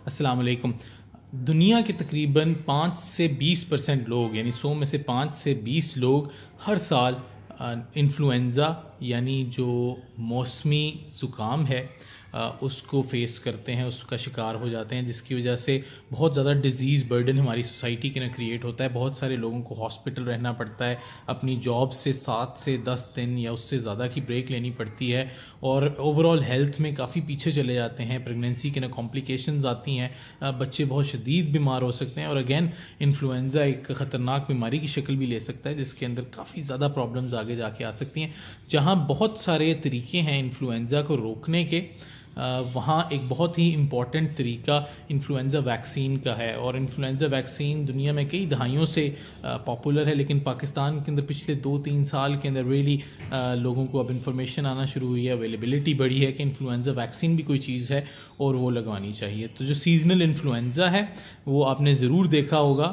अस्सलाम वालेकुम। दुनिया के तकरीबन 5 से 20% लोग यानी 100 में से 5 से 20 लोग हर साल इन्फ्लुएंज़ा यानी जो मौसमी ज़ुकाम है उसको फेस करते हैं, उसका शिकार हो जाते हैं, जिसकी वजह से बहुत ज़्यादा डिज़ीज़ बर्डन हमारी सोसाइटी के ना क्रिएट होता है। बहुत सारे लोगों को हॉस्पिटल रहना पड़ता है, अपनी जॉब से 7 से 10 दिन या उससे ज़्यादा की ब्रेक लेनी पड़ती है और ओवरऑल हेल्थ में काफ़ी पीछे चले जाते हैं। प्रेगनेंसी के ना कॉम्प्लिकेशंस आती हैं, बच्चे बहुत शदीद बीमार हो सकते हैं और अगेन इन्फ्लुएंज़ा एक ख़तरनाक बीमारी की शक्ल भी ले सकता है, जिसके अंदर काफ़ी ज़्यादा प्रॉब्लम्स आगे जाके आ सकती हैं। जहाँ बहुत सारे तरीके हैं इन्फ्लुएंज़ा को रोकने के, वहाँ एक बहुत ही इम्पॉर्टेंट तरीका इन्फ्लुएंज़ा वैक्सीन का है और इन्फ्लुएंज़ा वैक्सीन दुनिया में कई दहाइयों से पॉपुलर है, लेकिन पाकिस्तान के अंदर पिछले 2-3 साल के अंदर रियली लोगों को अब इन्फॉर्मेशन आना शुरू हुई है, अवेलेबिलिटी बढ़ी है कि इन्फ्लुएंज़ा वैक्सीन भी कोई चीज़ है और वो लगवानी चाहिए। तो जो सीजनल इन्फ्लुएंज़ा है वो आपने ज़रूर देखा होगा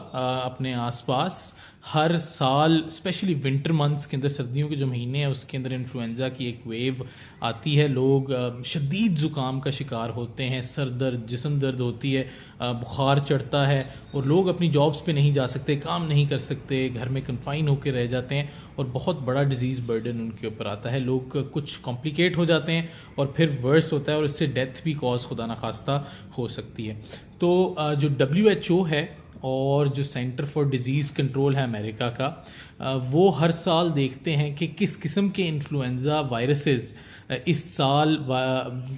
अपने आसपास हर साल, स्पेशली विंटर मंथ्स के अंदर, सर्दियों के जो महीने हैं उसके अंदर इन्फ्लुएंज़ा की एक वेव आती है। लोग शदीद ज़ुकाम का शिकार होते हैं, सर दर्द, जिस्म दर्द होती है, बुखार चढ़ता है और लोग अपनी जॉब्स पे नहीं जा सकते, काम नहीं कर सकते, घर में कन्फाइन होकर रह जाते हैं और बहुत बड़ा डिज़ीज़ बर्डन उनके ऊपर आता है। लोग कुछ कॉम्प्लिकेट हो जाते हैं और फिर वर्स होता है और इससे डेथ भी कॉज खुदा ना खास्ता हो सकती है। तो जो WHO है और जो सेंटर फॉर डिज़ीज़ कंट्रोल है अमेरिका का, वो हर साल देखते हैं कि किस किस्म के इन्फ्लुएंज़ा वायरसेस इस साल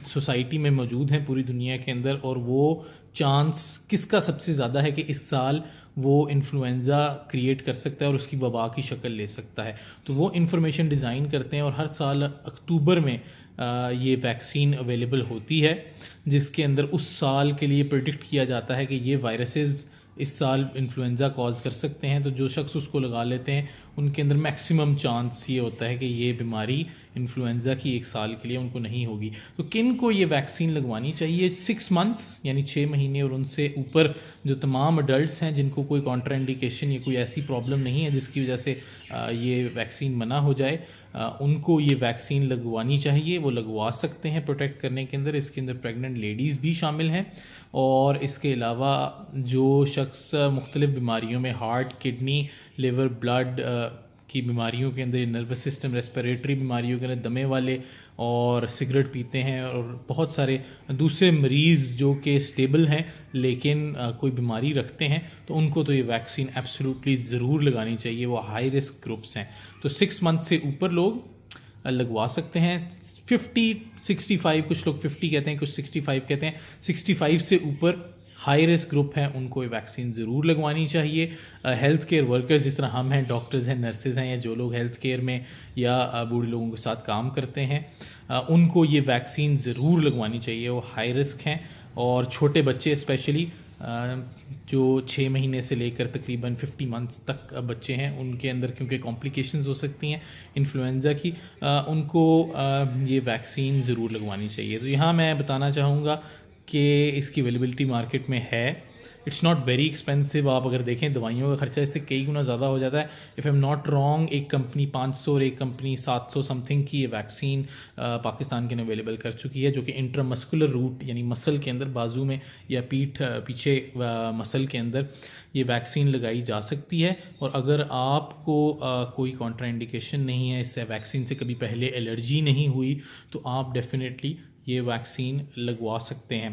सोसाइटी में मौजूद हैं पूरी दुनिया के अंदर, और वो चांस किसका सबसे ज़्यादा है कि इस साल वो इन्फ्लुएंज़ा क्रिएट कर सकता है और उसकी वबा की शक्ल ले सकता है। तो वो इंफॉर्मेशन डिज़ाइन करते हैं और हर साल अक्टूबर में ये वैक्सीन अवेलेबल होती है, जिसके अंदर उस साल के लिए प्रेडिक्ट किया जाता है कि ये वायरसेस इस साल इन्फ्लुएंज़ा कॉज कर सकते हैं। तो जो शख्स उसको लगा लेते हैं उनके अंदर मैक्सिमम चांस ये होता है कि ये बीमारी इन्फ्लुएंज़ा की एक साल के लिए उनको नहीं होगी। तो किन को ये वैक्सीन लगवानी चाहिए? 6 मंथ्स यानी 6 महीने और उनसे ऊपर जो तमाम अडल्ट्स हैं जिनको कोई कॉन्ट्राइंडिकेशन या कोई ऐसी प्रॉब्लम नहीं है जिसकी वजह से ये वैक्सीन मना हो जाए, उनको ये वैक्सीन लगवानी चाहिए। वो लगवा सकते हैं प्रोटेक्ट करने के अंदर। इसके अंदर प्रेग्नेंट लेडीज़ भी शामिल हैं और इसके अलावा जो शख्स मुख्तलिफ़ बीमारियों में, हार्ट, किडनी, लिवर, ब्लड की बीमारियों के अंदर, नर्वस सिस्टम, रेस्पिरेटरी बीमारियों के अंदर, दमे वाले और सिगरेट पीते हैं और बहुत सारे दूसरे मरीज़ जो कि स्टेबल हैं लेकिन कोई बीमारी रखते हैं, तो उनको तो ये वैक्सीन एब्सोल्युटली ज़रूर लगानी चाहिए। वो हाई रिस्क ग्रुप्स हैं। तो 6 मंथ से ऊपर लोग लगवा सकते हैं। 50-65, कुछ लोग 50 कहते हैं, कुछ 65 कहते हैं, 65 से ऊपर हाई रिस्क ग्रुप हैं, उनको ये वैक्सीन ज़रूर लगवानी चाहिए। हेल्थ केयर वर्कर्स जिस तरह हम हैं, डॉक्टर्स हैं, नर्सेज़ हैं, या जो लोग हेल्थ केयर में या बूढ़े लोगों के साथ काम करते हैं, उनको ये वैक्सीन ज़रूर लगवानी चाहिए। वो हाई रिस्क हैं। और छोटे बच्चे स्पेशली जो 6 महीने से लेकर तकरीबन 50 मंथ्स तक बच्चे हैं, उनके अंदर क्योंकि कॉम्प्लिकेशंस हो सकती हैं इन्फ्लुएंज़ा की, उनको ये वैक्सीन ज़रूर लगवानी चाहिए। तो यहाँ मैं बताना चाहूँगा कि इसकी अवेलेबिलिटी मार्केट में है। It's not very expensive. आप अगर देखें दवाइयों का खर्चा इससे कई गुना ज़्यादा हो जाता है। If I am not wrong, एक कंपनी 500 और एक कंपनी 700 समथिंग की ये वैक्सीन पाकिस्तान के अंदर अवेलेबल कर चुकी है, जो कि इंट्रामस्कुलर रूट यानी मसल के अंदर, बाजू में या पीठ पीछे मसल के अंदर ये वैक्सीन लगाई जा सकती है। और अगर आपको कोई कॉन्ट्राइंडिकेशन नहीं है, इससे वैक्सीन से कभी पहले एलर्जी नहीं हुई, तो आप डेफिनेटली ये वैक्सीन लगवा सकते हैं।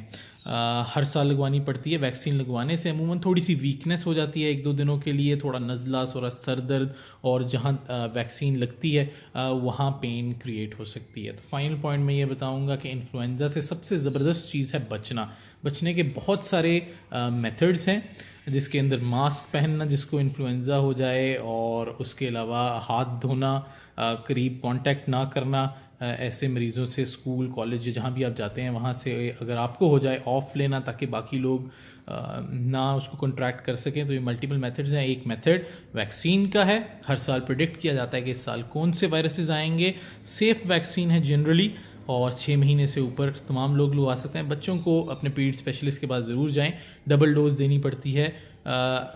हर साल लगवानी पड़ती है। वैक्सीन लगवाने से अमूमन थोड़ी सी वीकनेस हो जाती है 1-2 दिनों के लिए, थोड़ा नज़ला, थोड़ा सर दर्द, और जहाँ वैक्सीन लगती है वहाँ पेन क्रिएट हो सकती है। तो फाइनल पॉइंट मैं ये बताऊँगा कि इन्फ्लुएंज़ा से सबसे ज़बरदस्त चीज़ है बचना। बचने के बहुत सारे मेथड्स हैं, जिसके अंदर मास्क पहनना जिसको इन्फ्लुएंज़ा हो जाए, और उसके अलावा हाथ धोना, करीब कांटेक्ट ना करना ऐसे मरीज़ों से, स्कूल, कॉलेज, जहाँ भी आप जाते हैं वहाँ से अगर आपको हो जाए ऑफ़ लेना, ताकि बाकी लोग ना उसको कॉन्ट्रैक्ट कर सकें। तो ये मल्टीपल मेथड्स हैं। एक मेथड वैक्सीन का है। हर साल प्रेडिक्ट किया जाता है कि इस साल कौन से वायरसेस आएंगे। सेफ़ वैक्सीन है जनरली, और 6 महीने से ऊपर तमाम लोग लगवा सकते हैं। बच्चों को अपने पीड स्पेशलिस्ट के पास ज़रूर जाएं। डबल डोज़ देनी पड़ती है।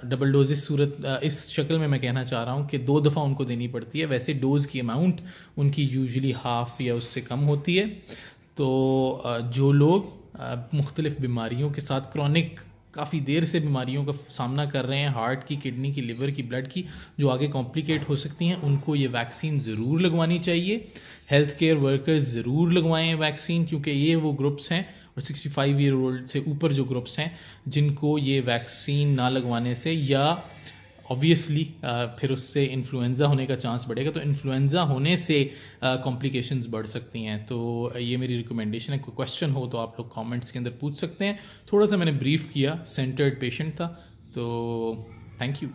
डबल डोज इस शक्ल में मैं कहना चाह रहा हूँ कि 2 दफ़ा उनको देनी पड़ती है। वैसे डोज़ की अमाउंट उनकी यूजुअली हाफ़ या उससे कम होती है। तो जो लोग मुख्तलिफ़ बीमारियों के साथ क्रॉनिक काफ़ी देर से बीमारियों का सामना कर रहे हैं, हार्ट की, किडनी की, लिवर की, ब्लड की, जो आगे कॉम्प्लिकेट हो सकती हैं, उनको ये वैक्सीन ज़रूर लगवानी चाहिए। हेल्थ केयर वर्कर्स ज़रूर लगवाएं वैक्सीन, क्योंकि ये वो ग्रुप्स हैं और 65 ईयर ओल्ड से ऊपर जो ग्रुप्स हैं जिनको ये वैक्सीन ना लगवाने से या ऑब्वियसली फिर उससे इन्फ्लुएंज़ा होने का चांस बढ़ेगा, तो इन्फ्लुएंज़ा होने से कॉम्प्लिकेशंस बढ़ सकती हैं। तो ये मेरी रिकमेंडेशन है। कोई क्वेश्चन हो तो आप लोग कमेंट्स के अंदर पूछ सकते हैं। थोड़ा सा मैंने ब्रीफ किया, सेंटर्ड पेशेंट था, तो थैंक यू।